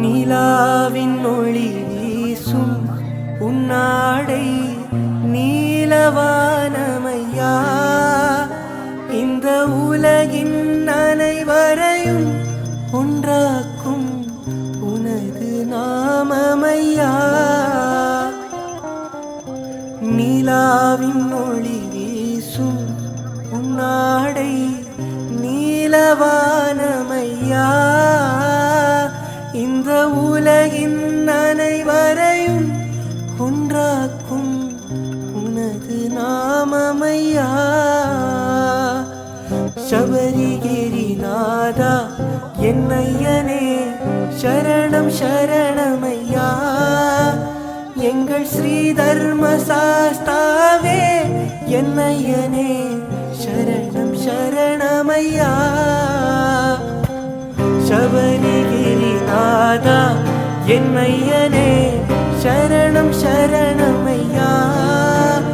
நிலாவின் ஒளி வீசும் உன்னாடை நீலவானமையா, இந்த உலகின் அனைவரையும் ஒன்றாக்கும் உனது நாமமையா. நிலாவின் ஒளி வீசும் உன்னாடை நீலவானமையா, இந்த உலகின் அனைவரையும் ஒன்றாக்கும் உனது நாமமையா. சபரிகிரிநாதா என்னையனே சரணம் சரணமையா, எங்கள் ஸ்ரீ தர்ம சாஸ்தாவே என்னையனே சரணம் சரணமையா. சபரிகிரிநாதா என்னையனே